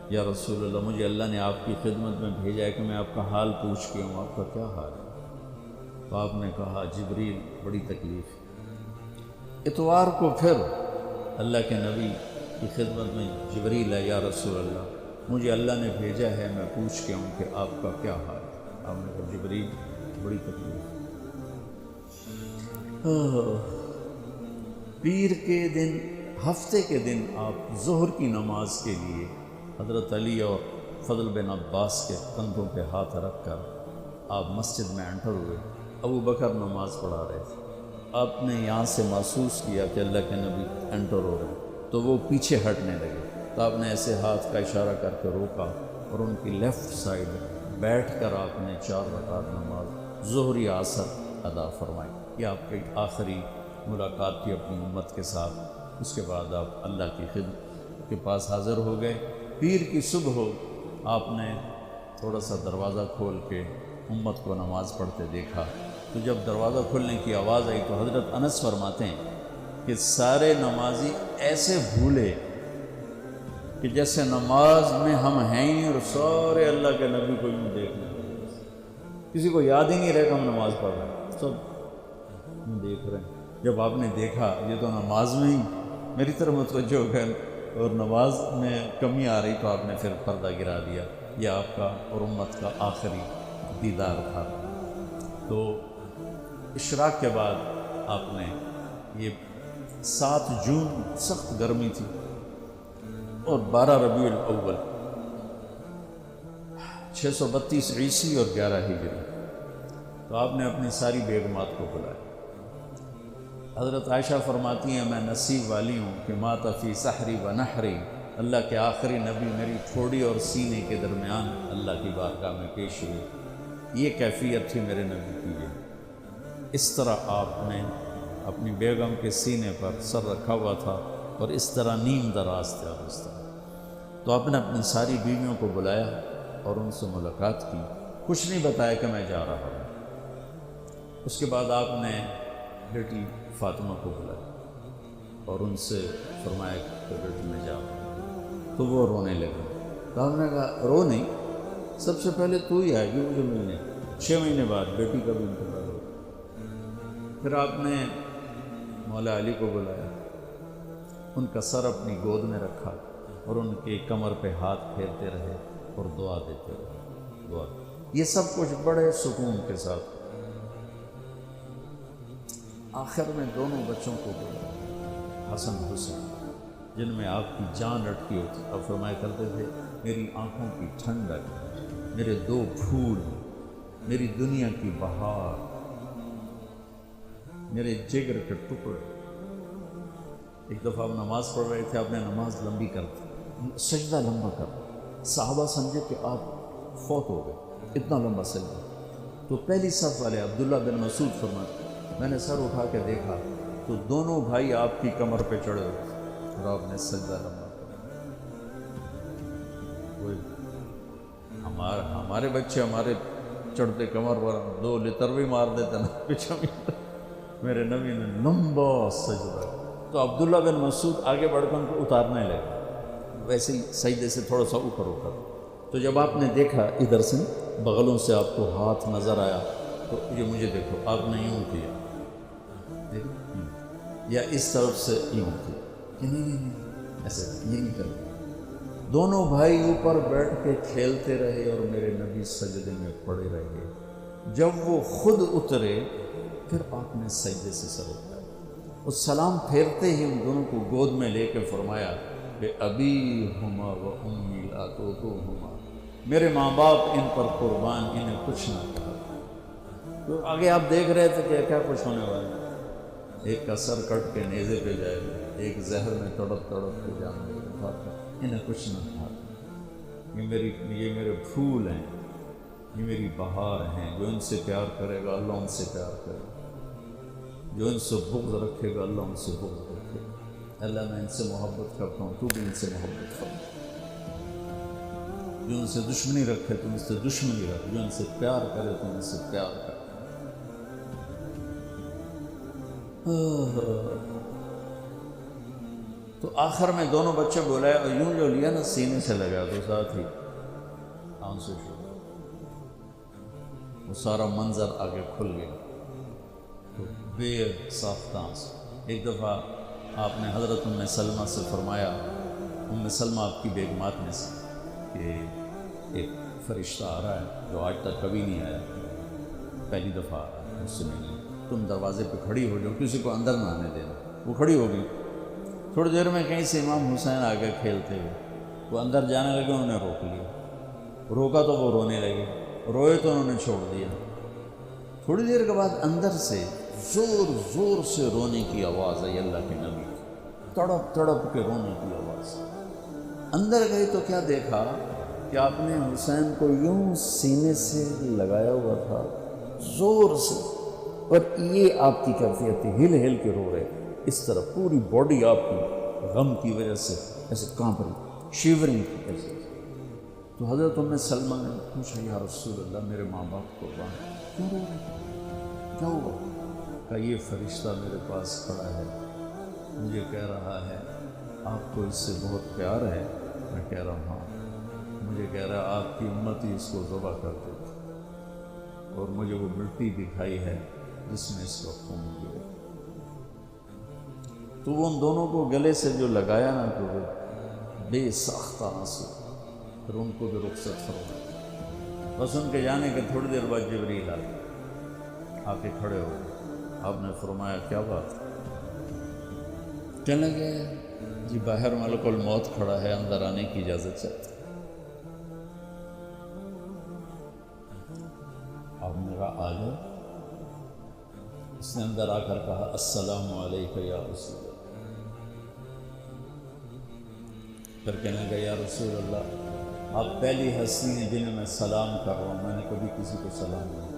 یا رسول اللہ مجھے اللہ نے آپ کی خدمت میں بھیجا ہے کہ میں آپ کا حال پوچھ کے ہوں، آپ کا کیا حال ہے؟ تو آپ نے کہا جبریل بڑی تکلیف ہے۔ اتوار کو پھر اللہ کے نبی کی خدمت میں جبریل ہے، یا رسول اللہ مجھے اللہ نے بھیجا ہے میں پوچھ کے ہوں کہ آپ کا کیا حال ہے؟ آپ نے کہا جبریل بڑی تکلیف ہے۔ پیر کے دن، ہفتے کے دن آپ ظہر کی نماز کے لیے حضرت علی اور فضل بن عباس کے کندھوں پہ ہاتھ رکھ کر آپ مسجد میں انٹر ہوئے۔ ابو بکر نماز پڑھا رہے تھے، آپ نے یہاں سے محسوس کیا کہ اللہ کے نبی انٹر ہو رہے ہیں، تو وہ پیچھے ہٹنے لگے، تو آپ نے ایسے ہاتھ کا اشارہ کر کے روکا اور ان کی لیفٹ سائڈ بیٹھ کر آپ نے 4 رکعت نماز ظہری عصر ادا فرمائی۔ یہ آپ کی آخری ملاقات تھی اپنی امت کے ساتھ۔ اس کے بعد آپ اللہ کی خدمت کے پاس حاضر ہو گئے۔ پیر کی صبح ہو آپ نے تھوڑا سا دروازہ کھول کے امت کو نماز پڑھتے دیکھا، تو جب دروازہ کھلنے کی آواز آئی تو حضرت انس فرماتے ہیں کہ سارے نمازی ایسے بھولے کہ جیسے نماز میں ہم ہیں اور سارے اللہ کے نبی کو یوں دیکھنے لگے، کسی کو یاد ہی نہیں رہے کہ ہم نماز پڑھ رہے ہیں، سب دیکھ رہے ہیں۔ جب آپ نے دیکھا یہ تو نماز میں ہی میری طرف متوجہ ہو گئے اور نماز میں کمی آ رہی، تو آپ نے پھر پردہ گرا دیا۔ یہ آپ کا اور امت کا آخری دیدار تھا۔ تو اشراق کے بعد آپ نے یہ 7 جون سخت گرمی تھی اور 12 ربیع الاول 632 عیسوی اور 11 ہجری، تو آپ نے اپنی ساری بیگمات کو بلایا۔ حضرت عائشہ فرماتی ہیں میں نصیب والی ہوں کہ مات فی سحری و نحری، اللہ کے آخری نبی میری ٹھوڑی اور سینے کے درمیان اللہ کی بارگاہ میں پیش ہوئی۔ یہ کیفیت تھی میرے نبی کی۔ یہ اس طرح آپ نے اپنی بیگم کے سینے پر سر رکھا ہوا تھا اور اس طرح نیم دراز تھا اس طرح۔ تو آپ نے اپنی ساری بیویوں کو بلایا اور ان سے ملاقات کی، کچھ نہیں بتایا کہ میں جا رہا ہوں۔ اس کے بعد آپ نے بیٹی فاطمہ کو بلایا اور ان سے فرمایا کہ بیٹی میں جا رہا ہوں، تو وہ رونے لگے۔ تو آپ نے کہا رو نہیں، سب سے پہلے تو ہی آئے گی مجھے ملنے، 6 مہینے بعد بیٹی کا بھی انتقال ہو۔ پھر آپ نے مولا علی کو بلایا، ان کا سر اپنی گود میں رکھا اور ان کی کمر پہ ہاتھ پھیرتے رہے اور دعا دیتے رہے، دعا۔ یہ سب کچھ بڑے سکون کے ساتھ۔ آخر میں دونوں بچوں کو بلایا، حسن حسین، جن میں آپ کی جان لٹکی ہوتی، اور فرمایا کرتے تھے میری آنکھوں کی ٹھنڈک، میرے 2 پھول، میری دنیا کی بہار، میرے جگر کے ٹکڑے۔ ایک دفعہ آپ نماز پڑھ رہے تھے، آپ نے نماز لمبی کر دی، سجدہ لمبا کر، صحابہ سمجھے کہ آپ فوت ہو گئے، اتنا لمبا سجدہ۔ تو پہلی صف والے عبداللہ بن مسعود فرماتے میں نے سر اٹھا کے دیکھا تو دونوں بھائی آپ کی کمر پہ چڑھے ہوئے اور آپ نے سجدہ لمبا کیا۔ ہمارے بچے ہمارے چڑھتے کمر پر 2 لتر بھی مار دیتے نا پیچھے، میرے نبی نے لمبا سجدہ۔ تو عبداللہ بن مسعود آگے بڑھ کر ان کو اتارنے لگے، ویسے ہی سجدے سے تھوڑا سا اوپر اٹھا۔ تو جب آپ نے دیکھا ادھر سے بغلوں سے آپ کو ہاتھ نظر آیا، تو یہ مجھے دیکھو، آپ نے یوں کیا، یا اس طرف سے یوں کیا کہ نہیں ایسے یہ نہیں کرتے۔ دونوں بھائی اوپر بیٹھ کے کھیلتے رہے اور میرے نبی سجدے میں پڑے رہے۔ جب وہ خود اترے پھر آپ نے سجدے سے سر اٹھایا اور سلام پھیرتے ہی ان دونوں کو گود میں لے کے فرمایا کہ ابی ہما و امی لا توتوہما، میرے ماں باپ ان پر قربان، انہیں کچھ نہ کہا۔ تو آگے آپ دیکھ رہے تھے کہ کیا کچھ ہونے والا ہے، ایک کا سر کٹ کے نیزے پہ جائے گا، ایک زہر میں تڑپ تڑپ کے جانے گا، انہیں کچھ نہ کہا۔ یہ میرے پھول ہیں، یہ میری بہار ہیں، جو ان سے پیار کرے گا اللہ ان سے پیار کرے گا، جو ان سے بغض رکھے گا اللہ ان سے بغض رکھے گا۔ اللہ میں ان سے محبت کرتا ہوں، تو بھی ان سے محبت کر، جو ان سے دشمنی رکھے تو ان سے دشمنی رکھ، جو ان سے پیار کرے تو ان سے پیار کر۔ تو آخر میں دونوں بچے بولائے اور یوں جو لیا نا سینے سے لگا تو ساتھ ہی آنسو شروع، وہ سارا منظر آگے کھل گیا تو بے ساختہ آنسو۔ ایک دفعہ آپ نے حضرت ام سلمہ سے فرمایا، ام سلمہ آپ کی بیگمات میں سے، کہ ایک فرشتہ آ رہا ہے جو آج تک کبھی نہیں آیا، پہلی دفعہ آ رہا ہے، مجھ سے ملنے، تم دروازے پہ کھڑی ہو جاؤ، کسی کو اندر نہ آنے دینا۔ وہ کھڑی ہو گئی، تھوڑی دیر میں کہیں سے امام حسین آگے کھیلتے ہوئے، وہ اندر جانے لگے، انہوں نے روک لیا، روکا تو وہ رونے لگے، روئے تو انہوں نے چھوڑ دیا۔ تھوڑی دیر کے بعد اندر سے زور زور سے رونے کی آواز آئی، اللہ کے نبی کی، تڑپ تڑپ کے رونے کی آواز۔ اندر گئی تو کیا دیکھا کہ آپ نے حسین کو یوں سینے سے لگایا ہوا تھا زور سے، اور یہ آپ کی کیفیت تھی، ہل ہل کے رو رہے اس طرح، پوری باڈی آپ کی غم کی وجہ سے ایسے کانپ رہی، شیورنگ کی ایسے۔ تو حضرت ام سلمہ نے پوچھا، یا رسول اللہ میرے ماں باپ قربان، کیوں رو رہے، کیا ہوا؟ کہا یہ فرشتہ میرے پاس کھڑا ہے، مجھے کہہ رہا ہے آپ کو اس سے بہت پیار ہے۔ میں کہہ رہا ہوں ہاں۔ مجھے کہہ رہا ہے آپ کی امت ہی اس کو ذبح کر دیتی، اور مجھے وہ مٹی دکھائی ہے جس میں اس کا خون گرے۔ تو وہ ان دونوں کو گلے سے جو لگایا نا تو وہ بے ساختہ آنسو، پھر ان کو بھی رخصت فرمایا۔ بس ان کے جانے کے تھوڑی دیر بعد جبریل آ کے کھڑے ہو گئے، آپ نے فرمایا کیا بات؟ کہنے لگے جی باہر ملک الموت کھڑا ہے، اندر آنے کی اجازت چاہتا۔ آپ نے کہا آ جاؤ۔ اس نے اندر آ کر کہا السلام علیکم یا رسول اللہ۔ پھر کہنے لگا یا رسول اللہ آپ پہلی ہستی ہیں جنہیں میں سلام کر رہا ہوں، میں نے کبھی کسی کو سلام نہیں۔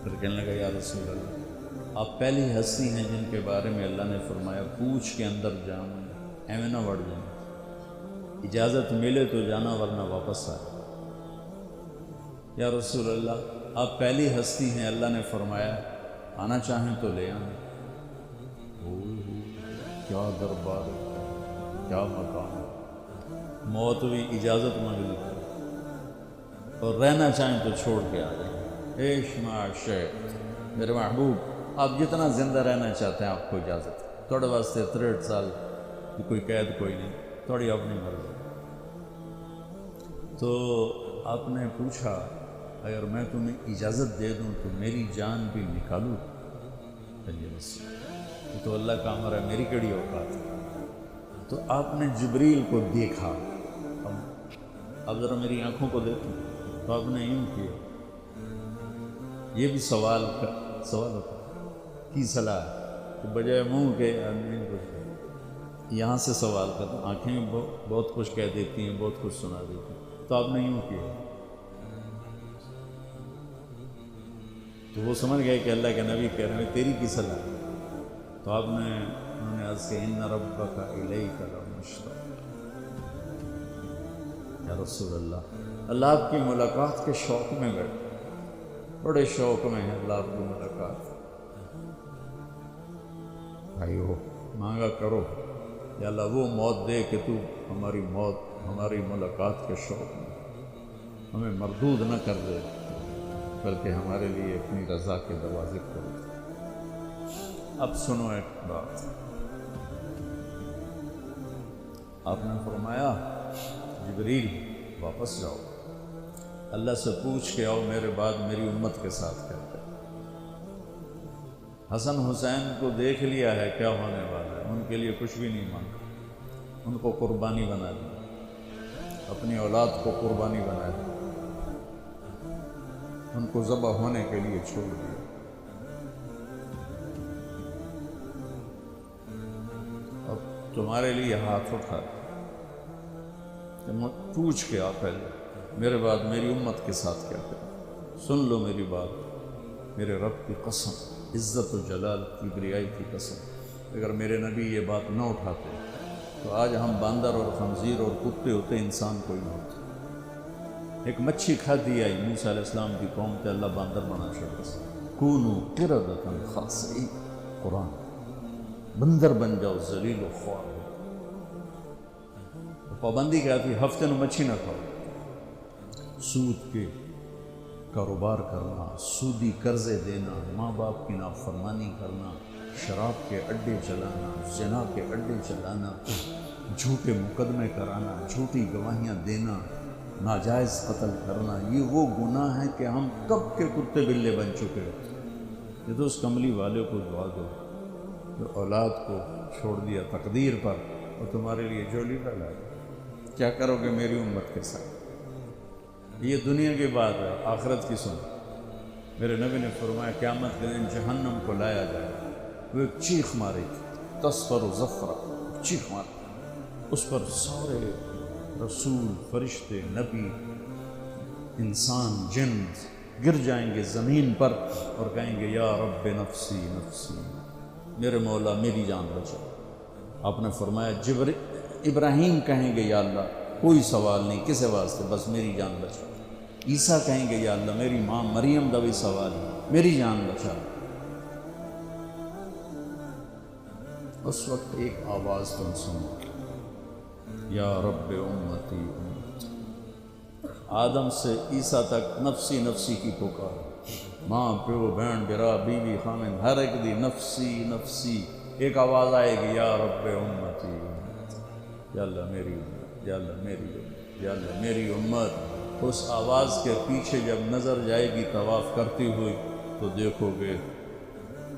پھر کہنے لگا یا رسول اللہ آپ پہلی ہستی ہیں جن کے بارے میں اللہ نے فرمایا پوچھ کے اندر جانا، ایویں نہ بڑھ جانا، اجازت ملے تو جانا ورنہ واپس آئے۔ یا رسول اللہ آپ پہلی ہستی ہیں اللہ نے فرمایا آنا چاہیں تو لے آنا۔ کیا دربار، کیا مقام، موت بھی اجازت مانگ لی اور رہنا چاہیں تو چھوڑ کے آ جائیں۔ عیش معاشق میرے محبوب، آپ جتنا زندہ رہنا چاہتے ہیں آپ کو اجازت ہے، تھوڑے واسطے 63 سال کی کوئی قید کوئی نہیں، تھوڑی اپنی مرضی۔ تو آپ نے پوچھا اگر میں تمہیں اجازت دے دوں تو میری جان بھی نکالوں؟ تو اللہ کا امر ہے، میری کیڑی اوقات ہے۔ تو آپ نے جبریل کو دیکھا، اب ذرا میری آنکھوں کو دیکھو، تو آپ نے یوں کیا، یہ بھی سوال ہوتا کی صلاح ہے کہ بجائے منہ کے آدمی یہاں سے سوال کرتا، آنکھیں بہت کچھ کہہ دیتی ہیں، بہت کچھ سنا دیتی ہیں۔ تو آپ نے یوں کیا، تو وہ سمجھ گئے کہ اللہ کے نبی کہہ رہے ہیں تیری کی صلاح ہے۔ تو آپ نے انہوں نے عرض کہ ان ربک الیک لمشتاق، یا رسول اللہ آپ کی ملاقات کے شوق میں بیٹھے، بڑے شوق میں ہے اللہ آپ کی ملاقات۔ بھائیو مانگا کرو یا اللہ وہ موت دے کہ تو ہماری موت ہماری ملاقات کے شوق میں ہمیں مردود نہ کر دے، بلکہ ہمارے لیے اپنی رضا کے دروازے کھول دے۔ اب سنو ایک بات، آپ نے فرمایا جبریل واپس جاؤ، اللہ سے پوچھ کے آؤ میرے بعد میری امت کے ساتھ کیا کرے۔ حسن حسین کو دیکھ لیا ہے کیا ہونے والا ہے، ان کے لیے کچھ بھی نہیں مانگا، ان کو قربانی بنا دیا، اپنی اولاد کو قربانی بنا دیا، ان کو ذبح ہونے کے لیے چھوڑ دیا۔ اب تمہارے لیے ہاتھ اٹھا پوچھ کے آ پہلے میرے بعد میری امت کے ساتھ کیا کریں۔ سن لو میری بات، میرے رب کی قسم، عزت و جلال کی بریائی کی قسم، اگر میرے نبی یہ بات نہ اٹھاتے تو آج ہم باندر اور خنزیر اور کتے ہوتے، انسان کوئی نہ ہوتا۔ ایک مچھی کھاتی آئی موسیٰ علیہ السلام کی قوم تے اللہ باندر بنا چھوڑا، کونو قردۃ خاسئین، قرآن بندر بن جاؤ، ذلیل و خوار ہو۔ پابندی کیا تھی؟ ہفتے میں مچھی نہ کھاؤ، سود کے کاروبار کرنا، سودی قرضے دینا، ماں باپ کی نافرمانی کرنا، شراب کے اڈے چلانا، زنا کے اڈے چلانا، جھوٹے مقدمے کرانا، جھوٹی گواہیاں دینا، ناجائز قتل کرنا، یہ وہ گناہ ہے کہ ہم کب کے کتے بلے بن چکے ہیں۔ یہ تو اس کملی والے کو دعا دو جو اولاد کو چھوڑ دیا تقدیر پر اور تمہارے لیے جولی پھیلا دیا۔ کیا کرو گے میری امت کے ساتھ؟ یہ دنیا کی بات ہے، آخرت کی سن۔ میرے نبی نے فرمایا قیامت کے دن جہنم کو لایا جائے، وہ ایک چیخ مارے گی، تصفر و زفرہ، چیخ مارے، اس پر سارے رسول، فرشتے، نبی، انسان، جن گر جائیں گے زمین پر اور کہیں گے یا رب نفسی نفسی، میرے مولا میری جان بچا۔ آپ نے فرمایا ابراہیم کہیں گے یا اللہ کوئی سوال نہیں، کسے واسطے، بس میری جان بچا۔ عیسیٰ کہیں گے یا اللہ میری ماں مریم دا بھی سوال ہے، میری جان بچا۔ اس وقت ایک آواز تم سنو، یا رب امتی امتی۔ آدم سے عیسیٰ تک نفسی نفسی کی پکار، ماں پیو بہن برا بیوی خامن ہر ایک دی نفسی نفسی۔ ایک آواز آئے گی یا رب امتی امتی، یا اللہ میری امت، یا اللہ میری امت، یا اللہ میری امت۔ اس آواز کے پیچھے جب نظر جائے گی طواف کرتی ہوئی تو دیکھو گے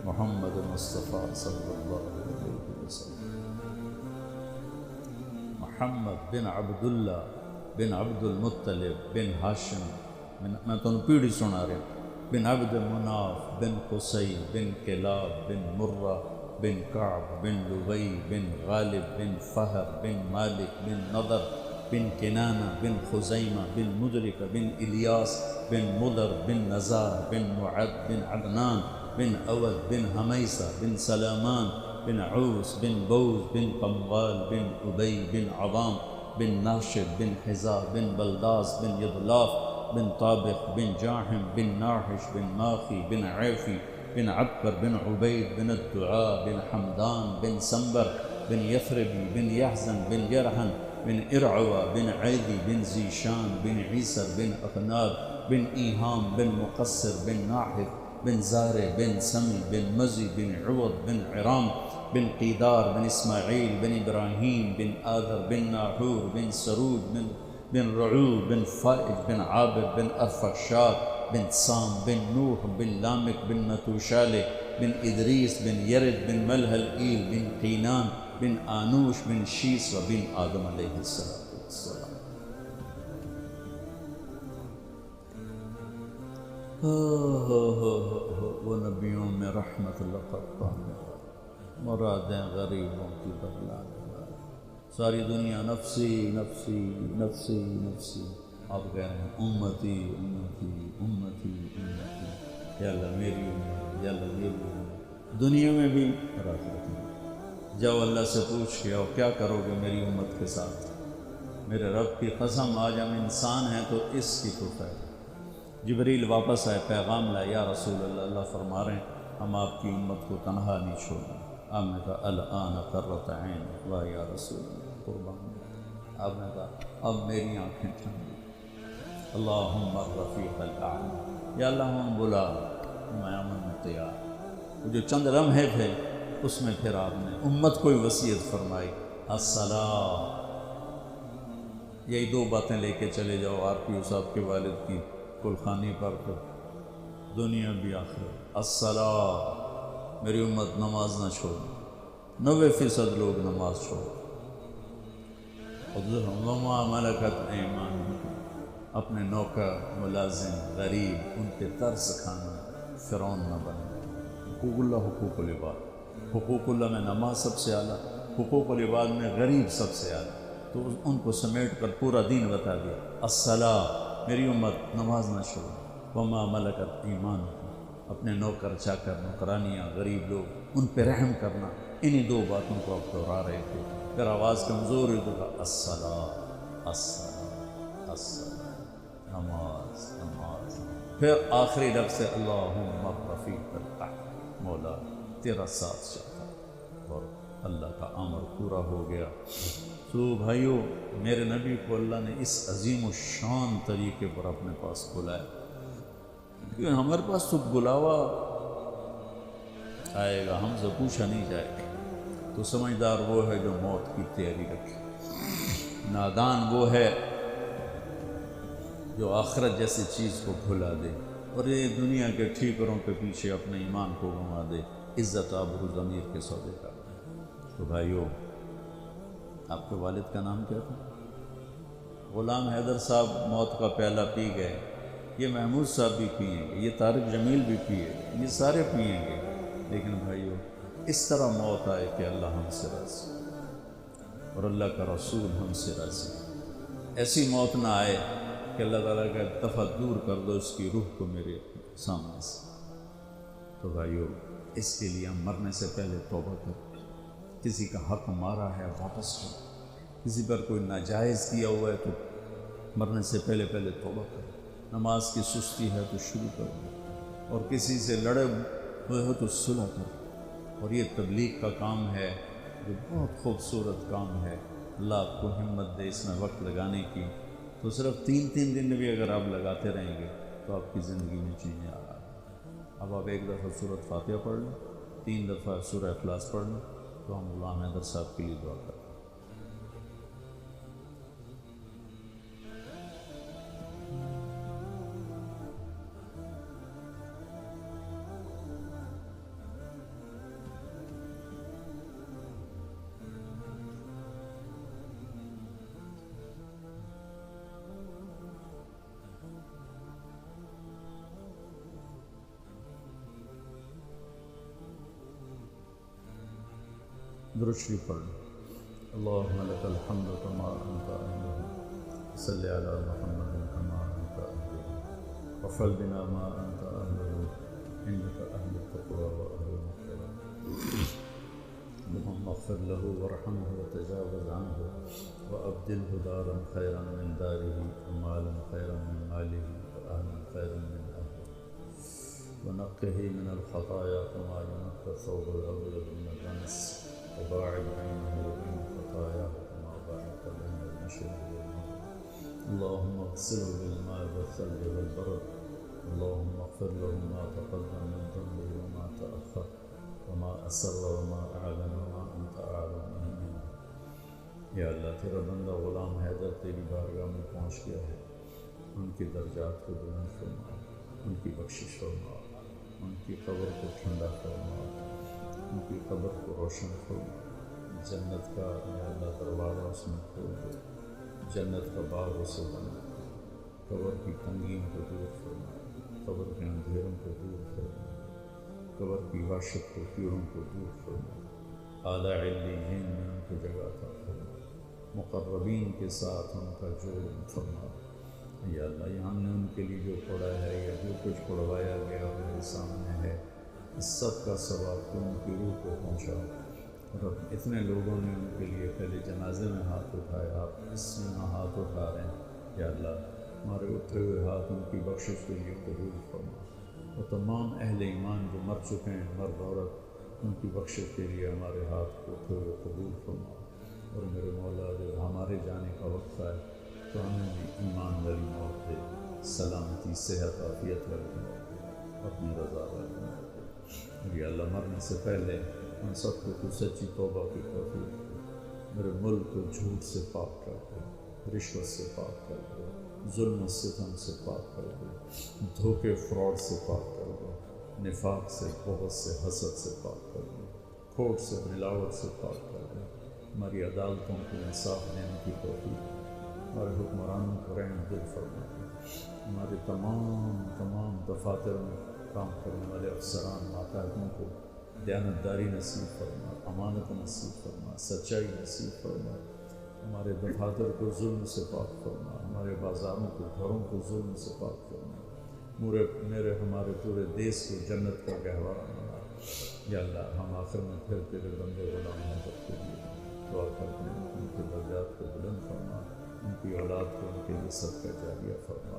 محمد مصطفیٰ صلی اللہ علیہ وسلم، محمد بن عبداللہ بن عبد المطلب بن ہاشم، میں تمہیں پیڑھی سنا رہا ہوں، بن عبد مناف بن قصی بن کلاب بن مرہ بن کعب بن لبی بن غالب بن فہر بن مالک بن نضر بن کنانہ بن خزیمہ بن مدرک بن الیاس بن مدر بن نزار بن معد بن عدنان بن اود بن حمیسہ بن سلامان بن عوس بن بوز بن قمغال بن ابی بن عوام بن ناشد بن حزا بن بلداس بن یدلاف بن طابق بن جاحم بن ناحش بن ماخی بن عیفی بن عبقر بن عبید بن الدعاء بن حمدان بن سنبر بن یثربی بن یحزن بن یرحن بن ارعوى بن عیدی بن زیشان بن عیسر بن اخناد بن ایہام بن مقصر بن ناحف بن زارع بن سمی بن مزی بن عوض بن عرام بن قیدار بن اسماعیل بن ابراہیم بن آذر بن ناحور بن سروج بن رعوب بن فائج بن عابد بن ارفخشاد بن سام بن نوح بن لامک بن متوشالح بن ادریس بن یرد بن ملہلئیل بن قینان بن آنوش بن شیس و بن آدم علیہ السلام۔ وہ نبیوں میں رحمت لقب پانے مرادیں غریبوں کی بدلانے والا، ساری دنیا نفسی نفسی نفسی نفسی، آپ کہہ رہے ہیں امتی امتی امتی امتی، یا اللہ میری امت، یا اللہ میری امت، دنیا میں بھی اور آخرت میں۔ جاؤ اللہ سے پوچھ کے آؤ کیا کرو گے میری امت کے ساتھ؟ میرے رب کی قسم آج ہم انسان ہیں تو اس کی تو ہے۔ جبریل واپس آئے، پیغام لائے، یا رسول اللہ، اللہ فرما رہے ہیں ہم آپ کی امت کو تنہا نہیں چھوڑیں۔ آپ نے کہا الآن قرۃ عین، واہ یا رسول اللہ قربان۔ آپ نے کہا اب میری آنکھیں ٹھنڈی، اللہم الرفیق الاعلی، یا اللہ ہم بلا، میں امن میں تیار۔ وہ جو چند لمحے تھے اس میں پھر آپ نے امت کو وصیت فرمائی، الصلاۃ۔ یہی دو باتیں لے کے چلے جاؤ آر پی او صاحب کے والد کی کلخانی پر، تو دنیا بھی آخرت۔ الصلاۃ، میری امت نماز نہ چھوڑ، 90% لوگ نماز چھوڑ۔ وما ملکت ایمانکم، اپنے نوکر، ملازم، غریب، ان پہ ترس کھانا، فرعون نہ بننا۔ حقوق اللہ، حقوق العباد، حقوق اللہ میں نماز سب سے اعلیٰ، حقوق العباد میں غریب سب سے اعلیٰ، تو ان کو سمیٹ کر پورا دین بتا دیا۔ الصلاۃ، میری امت نماز نہ چھوڑ، وما ملکت ایمانکم، اپنے نوکر چاکر، نوکرانیاں، غریب لوگ، ان پہ رحم کرنا۔ انہی دو باتوں کو آپ دہرا رہے تھے، پھر آواز کمزور ہوئی تو کہا الصلاۃ الصلاۃ الصلاۃ، نماز نماز، پھر آخری لفظ سے اللہم الرفیق الاعلی، مولا تیرا ساتھ چاہتا ہوں۔ اللہ کا امر پورا ہو گیا۔ تو بھائیو، میرے نبی کو اللہ نے اس عظیم و شان طریقے پر اپنے پاس بلایا، کیونکہ ہمارے پاس تو بلاوا آئے گا، ہم سے پوچھا نہیں جائے گا۔ تو سمجھدار وہ ہے جو موت کی تیاری رکھے، نادان وہ ہے جو آخرت جیسی چیز کو بھلا دے اور یہ دنیا کے ٹھیکروں کے پیچھے اپنے ایمان کو گنوا دے، عزت آبرو ضمیر کے سودے کر دے۔ تو بھائیو، آپ کے والد کا نام کیا تھا؟ غلام حیدر صاحب موت کا پیالہ پی گئے، یہ محمود صاحب بھی پئیں گے، یہ طارق جمیل بھی پیے، یہ سارے پئیں گے، لیکن بھائیو اس طرح موت آئے کہ اللہ ہم سے راضی اور اللہ کا رسول ہم سے راضی، ایسی موت نہ آئے کہ اللہ تعالیٰ کا دفعہ دور کر دو اس کی روح کو میرے سامنے سے۔ تو بھائیو، اس کے لیے ہم مرنے سے پہلے توبہ کریں، کسی کا حق مارا ہے واپس کرو، کسی پر کوئی ناجائز کیا ہوا ہے تو مرنے سے پہلے توبہ کرو، نماز کی سستی ہے تو شروع کرو، اور کسی سے لڑے ہوئے ہو تو صلح کرو۔ اور یہ تبلیغ کا کام ہے جو بہت خوبصورت کام ہے، اللہ آپ کو ہمت دے اس میں وقت لگانے کی۔ تو صرف 3 دن بھی اگر آپ لگاتے رہیں گے تو آپ کی زندگی میں چیزیں آ رہی ہیں۔ اب آپ ایک دفعہ سورۃ فاتحہ پڑھ لیں، 3 دفعہ سورہ اخلاص پڑھ لیں، تو ہم غلام حیدر صاحب کے لیے دعا کریں۔ درود شریف پڑھ لیں۔ اللہم لک الحمد کما انت اہلہ، صلی علی محمد کما انت اہلہ، وفعل بنا ما انت اہلہ، انک اہل التقوی و اہل المغفرہ۔ اللہم اغفر لہ وارحمہ وتجاوز عنہ وابدلہ دارا خیرا من دارہ ومالا خیرا من مالہ واہلا خیرا من اہلہ، ونقہ من الخطایا کما ینقى الثوب الابیض من الدنس، وباعد بينه وبين خطاياه كما باعدت بين المشرق والمغرب، اللهم اغسله بالماء والثلج والبرد، اللهم اغفر له ما تقدم من ذنبه وما تأخر وما أسر وما أعلن وما أنت أعلم به منه۔ یا اللہ، تیرا بندہ غلام حیدر تیری بارگاہ میں پہنچ گیا ہے، ان کے درجات کو بلند فرما، ان کی بخشش فرما، ان کی قبر کو ٹھنڈا فرما، ان کی قبر کو روشن فرما، جنت کا یا اللہ دروازہ اس میں کھول دو، جنت کا باغ اسے بنا، قبر کی تنگیوں کو دور فرما، قبر کے اندھیروں کو دور فرما، قبر کی وحشت کو کیڑوں کو دور فرما، اعلیٰ علیین میں ان کو جگہ عطا فرما، مقربین کے ساتھ ان کا جوڑ فرما۔ یا اللہ، یہ ہم نے ان کے لیے جو پڑھا ہے یا جو کچھ پڑھوایا گیا اور میرے سامنے ہے، اس سب کا ثواب تو ان کی روح کو پہنچا، اور اب اتنے لوگوں نے ان کے لیے پہلے جنازے میں ہاتھ اٹھائے، آپ اس میں ہاتھ اٹھا رہے ہیں۔ یا اللہ، ہمارے اٹھے ہوئے ہاتھ ان کی بخشش کے لیے قبول فرما، اور تمام اہل ایمان جو مر چکے ہیں، مرد عورت، ان کی بخشش کے لیے ہمارے ہاتھ کو اٹھے ہوئے قبول فرما۔ اور میرے مولا، جب ہمارے جانے کا وقت آئے تو ہمیں بھی ایمان والی موت دے، سلامتی، صحت، عافیت والی موت دے، اپنی رضا والی موت دے۔ یا اللہ، مرنے سے پہلے ہم سب کو تو سچی توبہ کی توفیق دے، میرے ملک کو جھوٹ سے پاک کر دے، رشوت سے پاک کر دے، ظلم و ستم سے پاک کر دے، دھوکے فراڈ سے پاک کر دے، نفاق سے، بغض سے، حسد سے پاک کر دے، کھوٹ سے، ملاوٹ سے پاک کر دے، ہماری عدالتوں کو انصاف دینے کی توفیق دے، ہمارے حکمرانوں کو رحم دل فرما دے، ہمارے تمام دفاتر میں کام کرنے والے افسران، ماتحتوں کو دیانتداری نصیب فرما، امانت نصیب فرما، سچائی نصیب فرما، ہمارے دفاتر کو ظلم سے پاک فرما، ہمارے بازاروں کو، گھروں کو ظلم سے پاک فرما، ہمارے پورے دیس کو جنت کا گہوارہ بنا۔ یا اللہ، ہم آخر میں پھر تیرے بندے غلام حیدر کے لیے دعا کرتے ہیں، ان کے درجات کو بلند فرما، ان کی اولاد کو ان کے لیے صدقہ جاریہ فرما،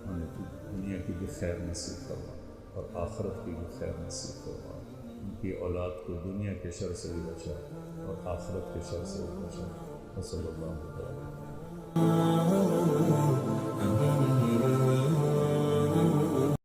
انہیں تو دنیا کی بھی خیر نصیب فرما اور آخرت کی بھی خیر نصیب فرما، ان کی اولاد کو دنیا کے شر سے بھی بچا اور آخرت کے شر سے بچائے۔ صلی اللہ علیہ وسلم۔